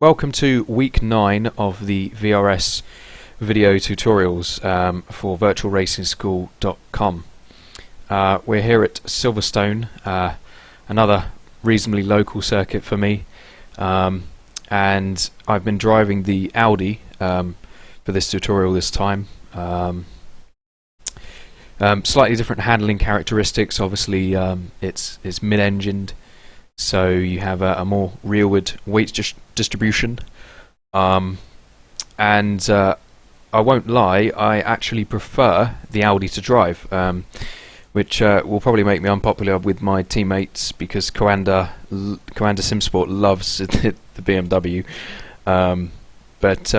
Welcome to week 9 of the VRS video tutorials for virtualracingschool.com. We're here at Silverstone, another reasonably local circuit for me, and I've been driving the Audi for this tutorial this time. Slightly different handling characteristics. Obviously it's mid-engined, so you have a more rearward weight distribution, and I won't lie, I actually prefer the Audi to drive, which will probably make me unpopular with my teammates because Commander Simsport loves the BMW, but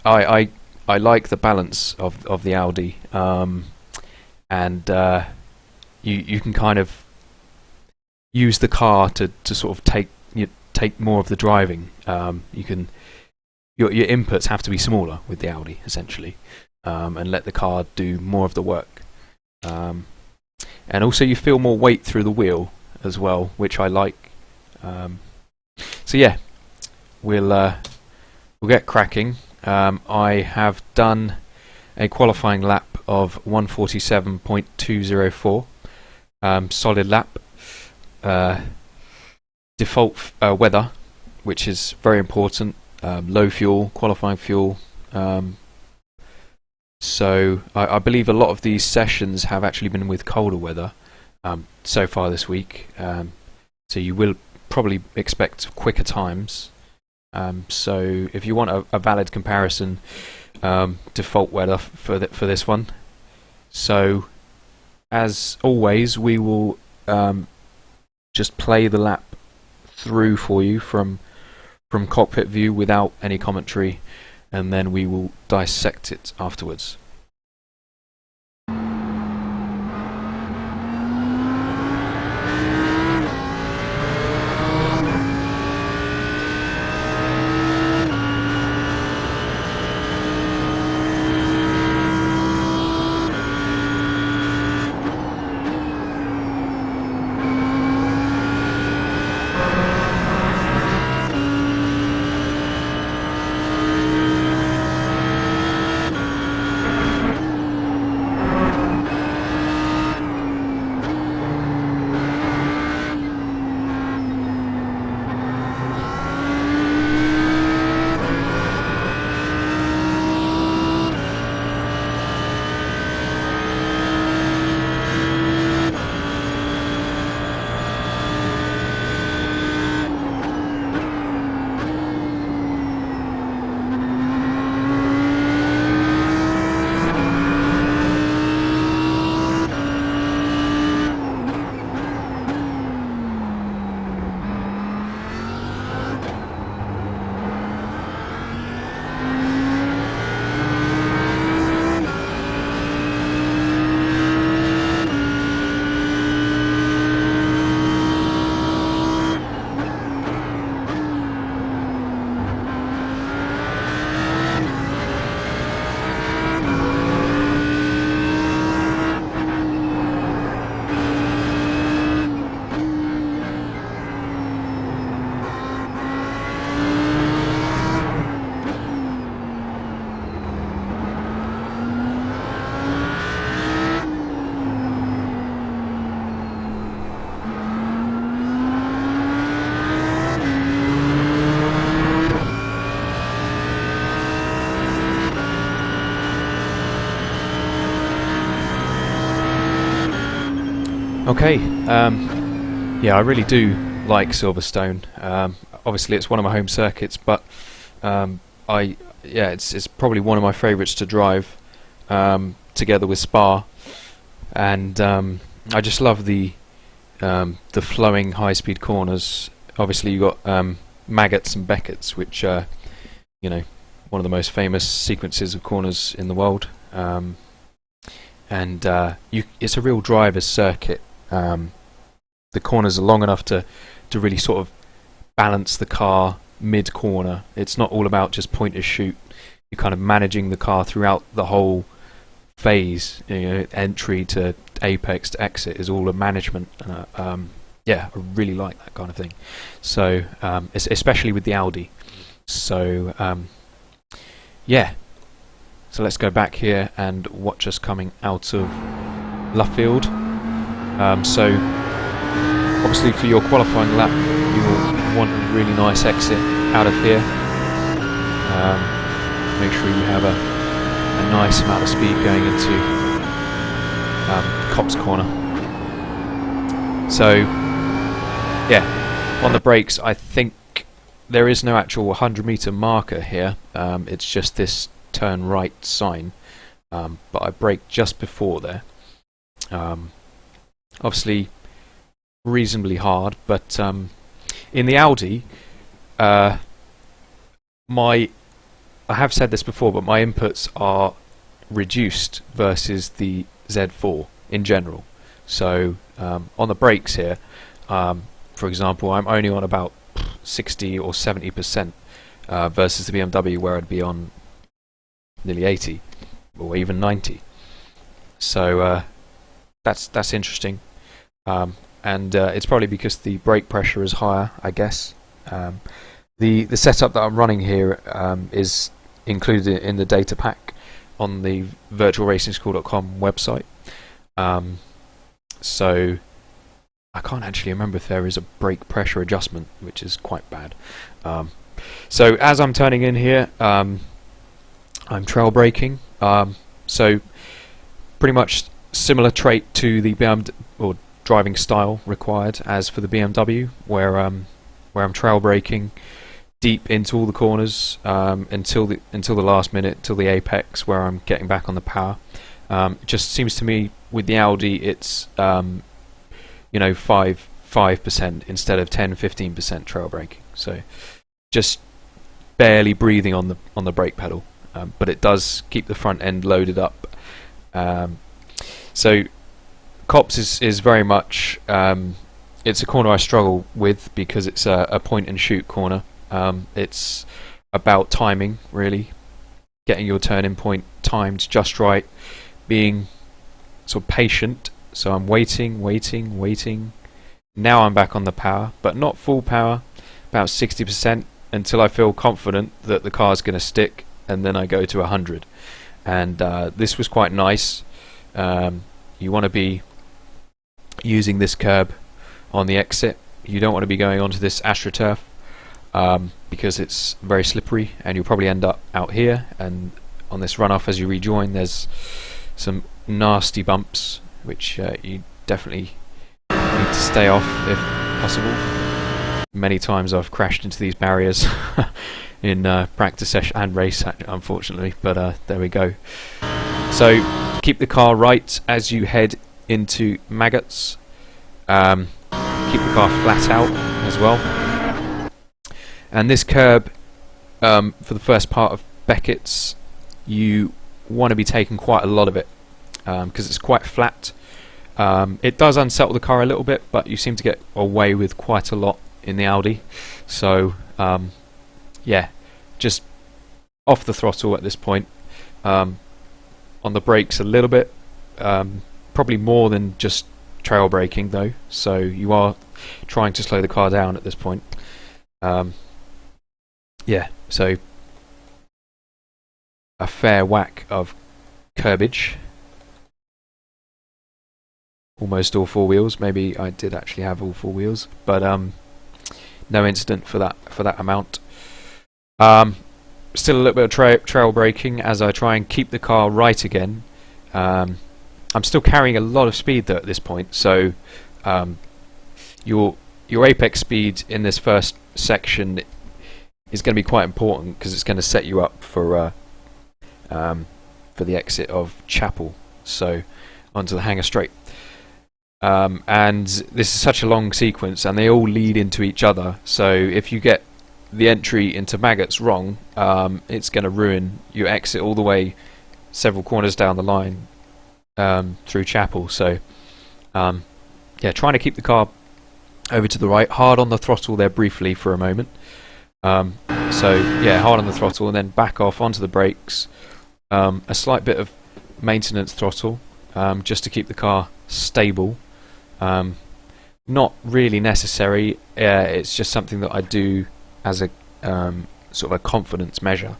I like the balance of the Audi, and you can kind of use the car to sort of take more of the driving. You can your inputs have to be smaller with the Audi essentially, and let the car do more of the work. And also you feel more weight through the wheel as well, which I like. So yeah, we'll get cracking. I have done a qualifying lap of 147.204, solid lap. Default weather, which is very important, low fuel, qualifying fuel. So I believe a lot of these sessions have actually been with colder weather so far this week, so you will probably expect quicker times. So if you want a valid comparison, default weather for this one. So as always, we will just play the lap through for you from cockpit view without any commentary, and then we will dissect it afterwards. Okay, yeah, I really do like Silverstone. Obviously, it's one of my home circuits, but it's probably one of my favourites to drive, together with Spa, and I just love the flowing high-speed corners. Obviously, you got Maggotts and Becketts, which are one of the most famous sequences of corners in the world, and it's a real driver's circuit. The corners are long enough to really sort of balance the car mid-corner. It's not all about just point and shoot. You're kind of managing the car throughout the whole phase. Entry to apex to exit is all a management. Yeah, I really like that kind of thing. So especially with the Audi. So yeah, so let's go back here and watch us coming out of Luffield. So obviously for your qualifying lap you will want a really nice exit out of here. Make sure you have a nice amount of speed going into Copse Corner. So yeah, on the brakes I think there is no actual 100-meter marker here, it's just this turn right sign, but I braked just before there. Obviously reasonably hard, but in the Audi, I have said this before, but my inputs are reduced versus the Z4 in general. So on the brakes here, for example, I'm only on about 60 or 70% versus the BMW where I'd be on nearly 80 or even 90. So that's interesting, and it's probably because the brake pressure is higher, I guess. The setup that I'm running here is included in the data pack on the virtualracingschool.com website. So I can't actually remember if there is a brake pressure adjustment, which is quite bad. So as I'm turning in here, I'm trail braking. So pretty much similar trait to the BMW or driving style required as for the BMW, where I'm trail braking deep into all the corners until the last minute, till the apex, where I'm getting back on the power. It just seems to me with the Audi it's 5% instead of 10-15% trail braking. So just barely breathing on the brake pedal, but it does keep the front end loaded up. So Copse is very much it's a corner I struggle with because it's a point and shoot corner. It's about timing, really, getting your turn-in point timed just right, being sort of patient. So I'm waiting. Now I'm back on the power, but not full power, about 60%, until I feel confident that the car's going to stick, and then I go to 100. And this was quite nice. You want to be using this curb on the exit. You don't want to be going onto this AstroTurf because it's very slippery, and you'll probably end up out here. And on this runoff as you rejoin, there's some nasty bumps which you definitely need to stay off if possible. Many times I've crashed into these barriers in practice session and race, unfortunately, but there we go. So keep the car right as you head into maggots. Keep the car flat out as well. And this curb, for the first part of Beckett's, you want to be taking quite a lot of it because it's quite flat. It does unsettle the car a little bit, but you seem to get away with quite a lot in the Audi. So yeah, just off the throttle at this point. On the brakes a little bit, probably more than just trail braking though, so you are trying to slow the car down at this point. Yeah, so a fair whack of curbage. Almost all four wheels. Maybe I did actually have all four wheels, but no incident for that amount. Still a little bit of trail braking as I try and keep the car right again. I'm still carrying a lot of speed though at this point, so your apex speed in this first section is going to be quite important because it's going to set you up for the exit of Chapel, so onto the Hanger Straight. And this is such a long sequence, and they all lead into each other. So if you get the entry into maggots wrong, it's going to ruin your exit all the way several corners down the line through Chapel. So yeah, trying to keep the car over to the right, hard on the throttle there briefly for a moment. So yeah, hard on the throttle and then back off onto the brakes. A slight bit of maintenance throttle just to keep the car stable. Not really necessary. It's just something that I do as a sort of a confidence measure.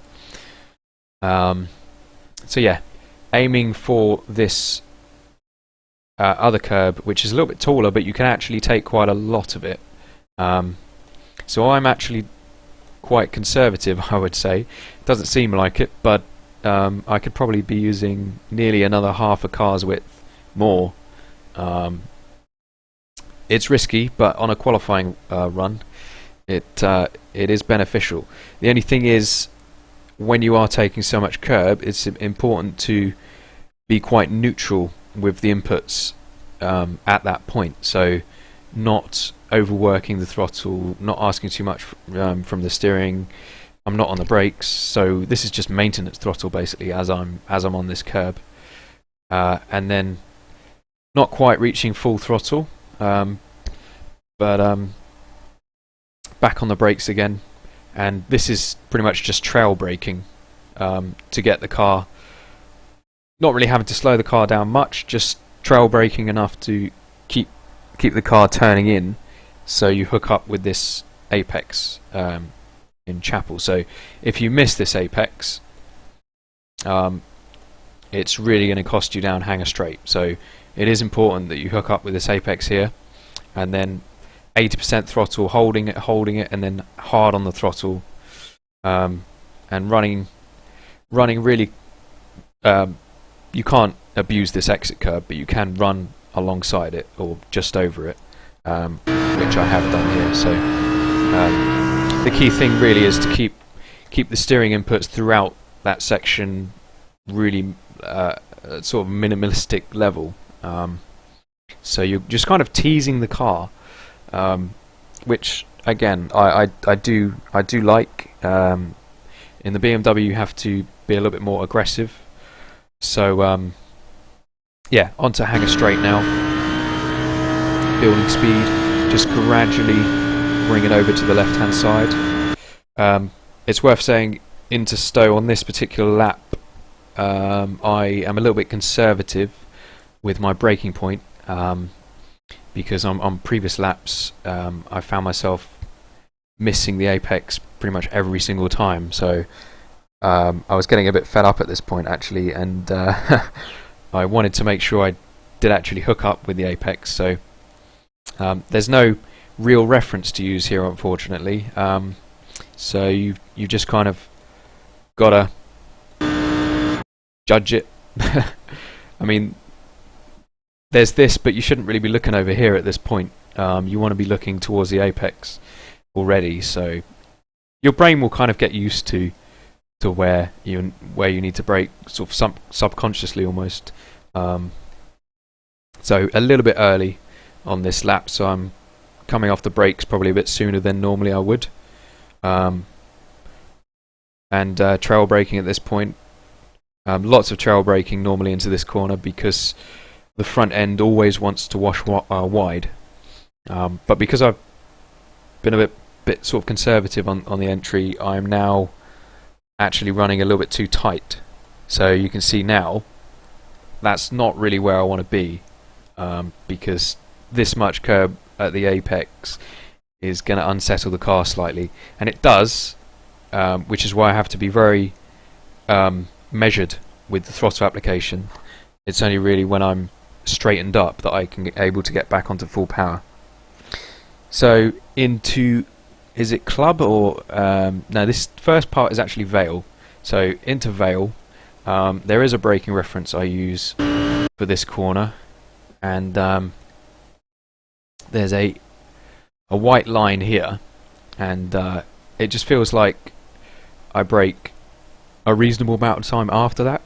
So yeah, aiming for this other curb, which is a little bit taller, but you can actually take quite a lot of it. So I'm actually quite conservative, I would say. Doesn't seem like it, but I could probably be using nearly another half a car's width more. It's risky, but on a qualifying run, it is beneficial. The only thing is, when you are taking so much curb, it's important to be quite neutral with the inputs at that point. So not overworking the throttle, not asking too much from the steering. I'm not on the brakes, so this is just maintenance throttle basically as I'm on this curb, and then not quite reaching full throttle, but back on the brakes again, and this is pretty much just trail braking to get the car, not really having to slow the car down much, just trail braking enough to keep the car turning in, so you hook up with this apex in Chapel. So if you miss this apex, it's really going to cost you down hanger straight. So it is important that you hook up with this apex here, and then 80% throttle, holding it, and then hard on the throttle, and running really. You can't abuse this exit curb, but you can run alongside it or just over it, which I have done here. So the key thing really is to keep the steering inputs throughout that section really sort of minimalistic level. So you're just kind of teasing the car, which again I do like. In the BMW you have to be a little bit more aggressive. So yeah, onto hanger straight now. Building speed, just gradually bring it over to the left hand side. It's worth saying, into Stowe on this particular lap, I am a little bit conservative with my braking point, because on previous laps I found myself missing the apex pretty much every single time. So I was getting a bit fed up at this point actually, and I wanted to make sure I did actually hook up with the apex. So there's no real reference to use here, unfortunately. So you just kind of gotta judge it. I mean, there's this, but you shouldn't really be looking over here at this point. You want to be looking towards the apex already, so your brain will kind of get used to where you need to brake, sort of subconsciously almost. So a little bit early on this lap, so I'm coming off the brakes probably a bit sooner than normally I would, and trail braking at this point. Lots of trail braking normally into this corner because the front end always wants to wash wide, but because I've been a bit sort of conservative on the entry, I'm now actually running a little bit too tight. So you can see now that's not really where I want to be, because this much curb at the apex is going to unsettle the car slightly, and it does, which is why I have to be very measured with the throttle application. It's only really when I'm straightened up that I can get able to get back onto full power. So into, is it Club or no, this first part is actually Vale. So into Vale, there is a braking reference I use for this corner, and there's a white line here, and it just feels like I brake a reasonable amount of time after that.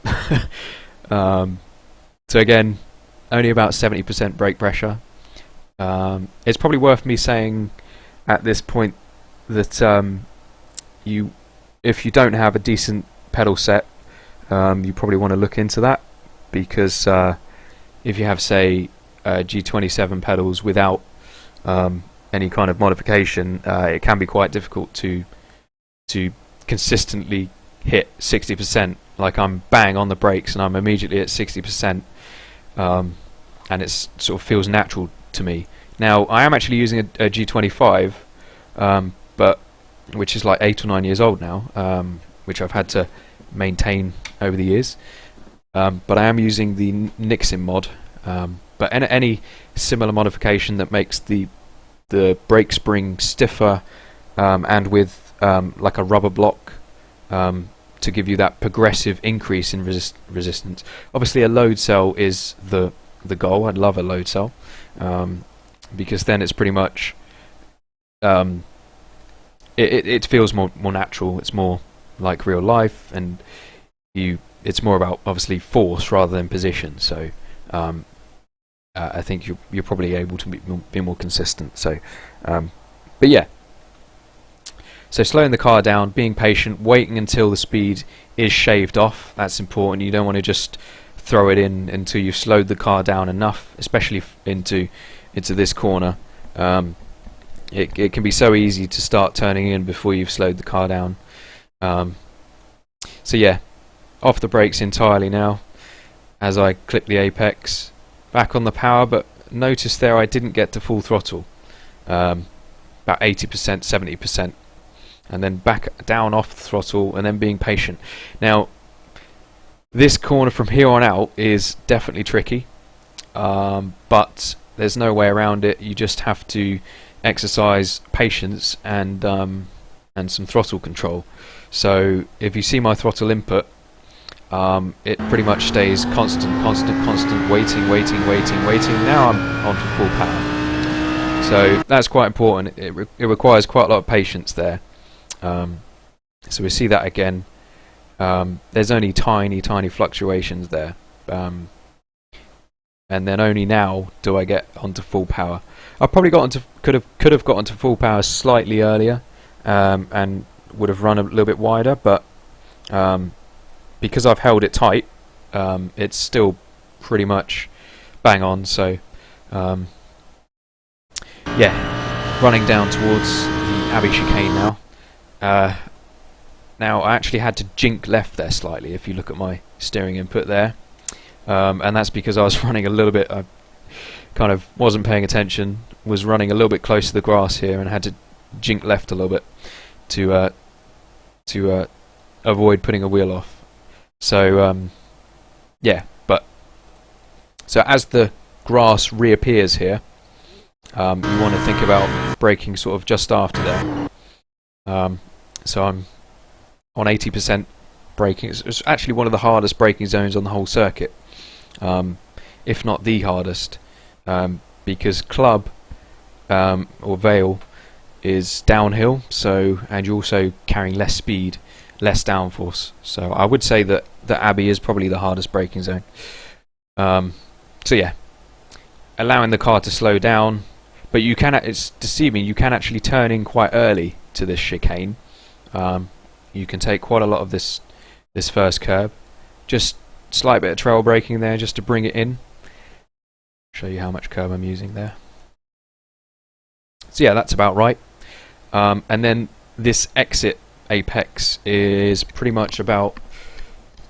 So again, only about 70% brake pressure. It's probably worth me saying at this point that if you don't have a decent pedal set, you probably want to look into that, because if you have, say, G27 pedals without any kind of modification, it can be quite difficult to consistently hit 60%. Like, I'm bang on the brakes and I'm immediately at 60%, and it sort of feels natural to me. Now, I am actually using a G25, but which is like 8 or 9 years old now, which I've had to maintain over the years. But I am using the Nixon mod. But any similar modification that makes the brake spring stiffer, and with like a rubber block, to give you that progressive increase in resistance. Obviously, a load cell is the goal. I'd love a load cell, because then it's pretty much it feels more natural. It's more like real life, and it's more about obviously force rather than position. So I think you're probably able to be more consistent. So, but yeah. So slowing the car down, being patient, waiting until the speed is shaved off. That's important. You don't want to just throw it in until you've slowed the car down enough, especially into this corner. It can be so easy to start turning in before you've slowed the car down. So yeah, off the brakes entirely now as I clip the apex. Back on the power, but notice there I didn't get to full throttle. About 80%, 70%. And then back down off the throttle, and then being patient. Now, this corner from here on out is definitely tricky, but there's no way around it. You just have to exercise patience and some throttle control. So if you see my throttle input, it pretty much stays constant, waiting. Now I'm on to full power. So that's quite important. It requires quite a lot of patience there. So we see that again. There's only tiny fluctuations there, and then only now do I get onto full power. I probably could have got onto full power slightly earlier, and would have run a little bit wider, but because I've held it tight, it's still pretty much bang on. So yeah, running down towards the Abbey chicane now. Now I actually had to jink left there slightly if you look at my steering input there, and that's because I was running a little bit, I kind of wasn't paying attention, was running a little bit close to the grass here and had to jink left a little bit to avoid putting a wheel off. So yeah, but so as the grass reappears here, you want to think about braking sort of just after there. So I'm on 80% braking. It's actually one of the hardest braking zones on the whole circuit, if not the hardest, because Club or Vale is downhill, so, and you're also carrying less speed, less downforce. So I would say that the Abbey is probably the hardest braking zone. So yeah, allowing the car to slow down, but you can, it's deceiving, you can actually turn in quite early to this chicane. You can take quite a lot of this first curb. Just slight bit of trail braking there just to bring it in. Show you how much curb I'm using there. So yeah, that's about right. And then this exit apex is pretty much about,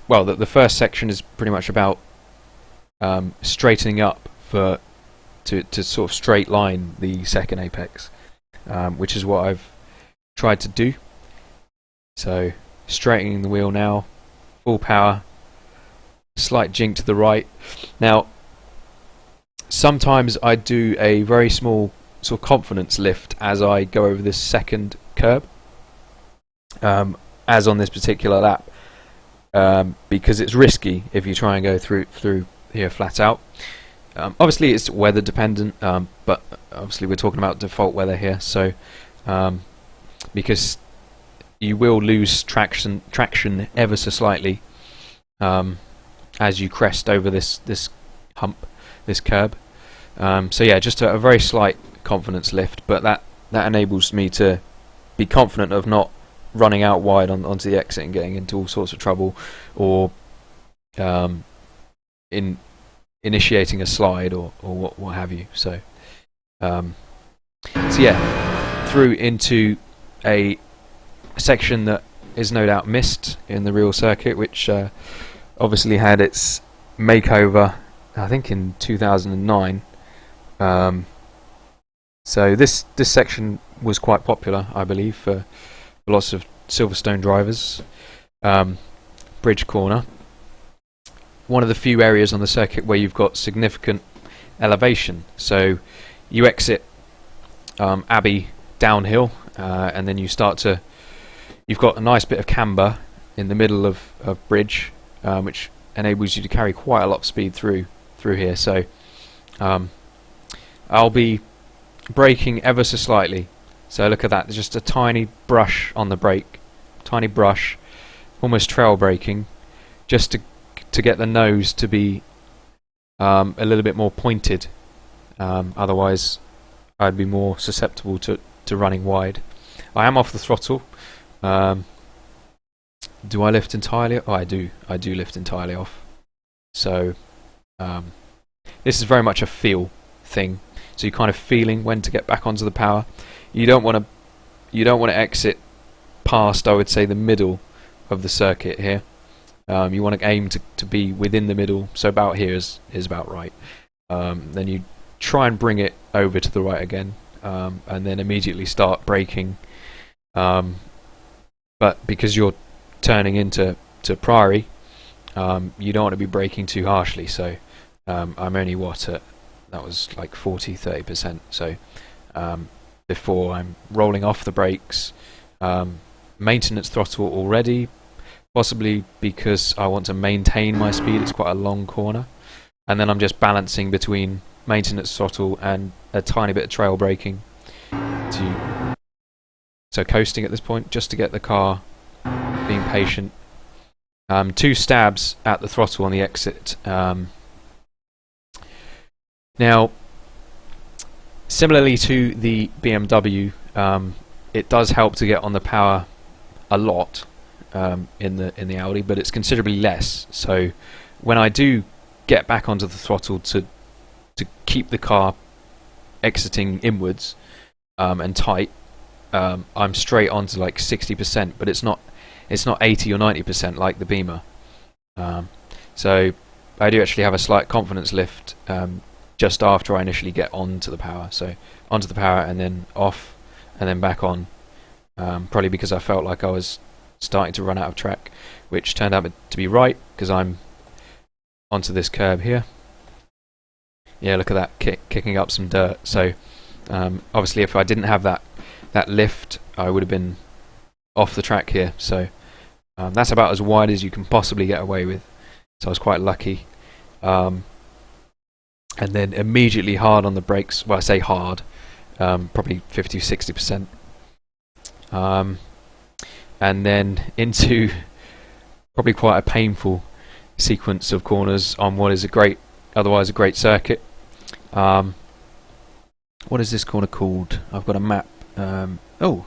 well, the first section is pretty much about straightening up to sort of straight line the second apex, which is what I've tried to do. So straightening the wheel now, full power, slight jink to the right. Now sometimes I do a very small sort of confidence lift as I go over this second curb, as on this particular lap, because it's risky if you try and go through here flat out. Obviously it's weather dependent, but obviously we're talking about default weather here, so because you will lose traction ever so slightly as you crest over this hump, this curb. So yeah, just a very slight confidence lift, but that enables me to be confident of not running out wide onto the exit and getting into all sorts of trouble, or in initiating a slide or what have you. So yeah, through into a section that is no doubt missed in the real circuit, which obviously had its makeover I think in 2009. So this section was quite popular, I believe, for lots of Silverstone drivers. Bridge corner. One of the few areas on the circuit where you've got significant elevation. So you exit Abbey downhill, and then you've got a nice bit of camber in the middle of bridge, which enables you to carry quite a lot of speed through here. So I'll be braking ever so slightly. So look at that, there's just a tiny brush on the brake, tiny brush, almost trail braking, just to get the nose to be a little bit more pointed. Otherwise I'd be more susceptible to running wide. I am off the throttle. Do I lift entirely? Oh, I do lift entirely off. So this is very much a feel thing. So you're kind of feeling when to get back onto the power. You don't want to exit past, I would say, the middle of the circuit here. You want to aim to be within the middle. So about here is about right. Then you try and bring it over to the right again, and then immediately start braking. But because you're turning into Priory, you don't want to be braking too harshly. So I'm only that was like 30%. So before I'm rolling off the brakes, maintenance throttle already, possibly because I want to maintain my speed. It's quite a long corner, and then I'm just balancing between maintenance throttle and a tiny bit of trail braking. So coasting at this point, just to get the car, being patient. 2 stabs at the throttle on the exit. Now, similarly to the BMW, it does help to get on the power a lot in the Audi, but it's considerably less. So when I do get back onto the throttle to keep the car exiting inwards and tight, I'm straight onto like 60%, but it's not 80 or 90% like the Beamer. So I do actually have a slight confidence lift just after I initially get onto the power. So onto the power and then off and then back on, probably because I felt like I was starting to run out of track, which turned out to be right because I'm onto this curb here. Yeah, look at that, kicking up some dirt. So obviously if I didn't have that lift, I would have been off the track here. So that's about as wide as you can possibly get away with. So I was quite lucky. And then immediately hard on the brakes. Well, I say hard, probably 50-60%. And then into probably quite a painful sequence of corners on what is otherwise a great circuit. What is this corner called? I've got a map. Oh,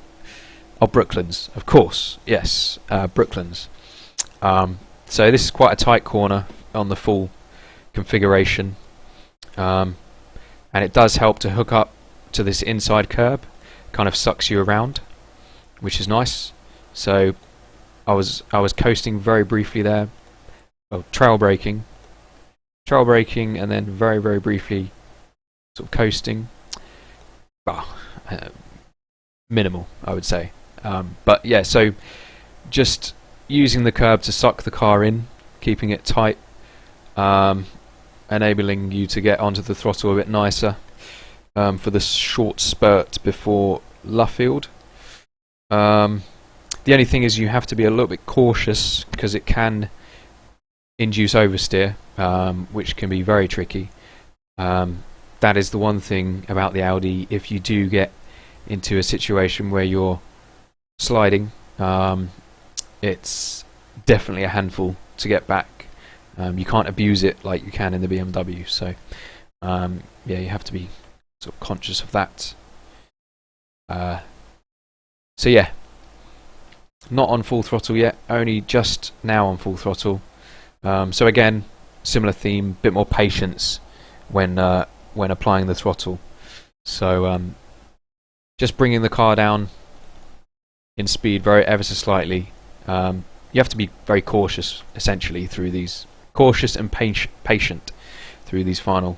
Brooklands, of course. Yes, Brooklands. So this is quite a tight corner on the full configuration, and it does help to hook up to this inside curb. Kind of sucks you around, which is nice. So I was coasting very briefly there. Well, trail braking, and then very, very briefly sort of coasting. Well, minimal, I would say. But yeah, so just using the curb to suck the car in, keeping it tight, enabling you to get onto the throttle a bit nicer for the short spurt before Luffield. The only thing is you have to be a little bit cautious because it can induce oversteer, which can be very tricky. That is the one thing about the Audi. If you do get into a situation where you're sliding, it's definitely a handful to get back. You can't abuse it like you can in the BMW. So yeah, you have to be sort of conscious of that. So yeah, not on full throttle yet, only just now on full throttle. So again, similar theme, bit more patience when applying the throttle. So just bringing the car down in speed ever so slightly. You have to be very cautious, essentially, through these and patient through these final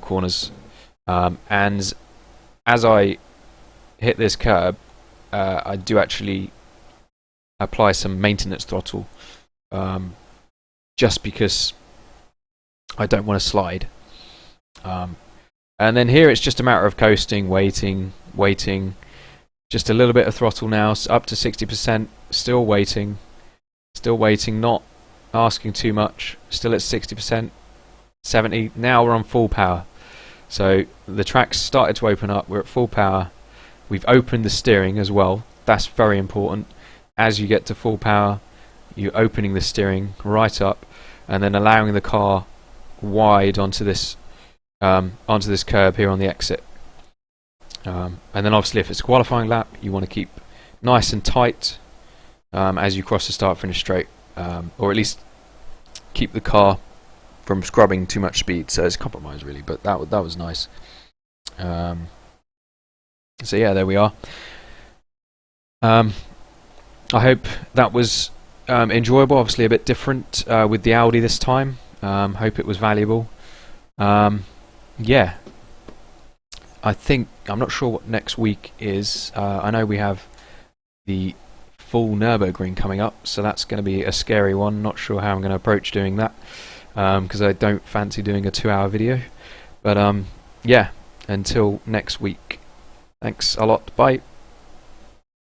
corners. And as I hit this curb, I do actually apply some maintenance throttle, just because I don't want to slide. And then here it's just a matter of coasting, waiting. Just a little bit of throttle now, up to 60%. Still waiting, not asking too much. Still at 60%, 70. Now we're on full power. So the track's started to open up. We're at full power. We've opened the steering as well. That's very important. As you get to full power, you're opening the steering right up, and then allowing the car wide onto this curb here on the exit. And then obviously if it's a qualifying lap, you want to keep nice and tight as you cross the start-finish straight, or at least keep the car from scrubbing too much speed. So it's a compromise really, but that was nice. So yeah, there we are. I hope that was enjoyable. Obviously a bit different with the Audi this time. Hope it was valuable. Yeah, I'm not sure what next week is. I know we have the full Nürburgring coming up, so that's going to be a scary one. Not sure how I'm going to approach doing that, because I don't fancy doing a 2-hour video. But yeah, until next week. Thanks a lot. Bye.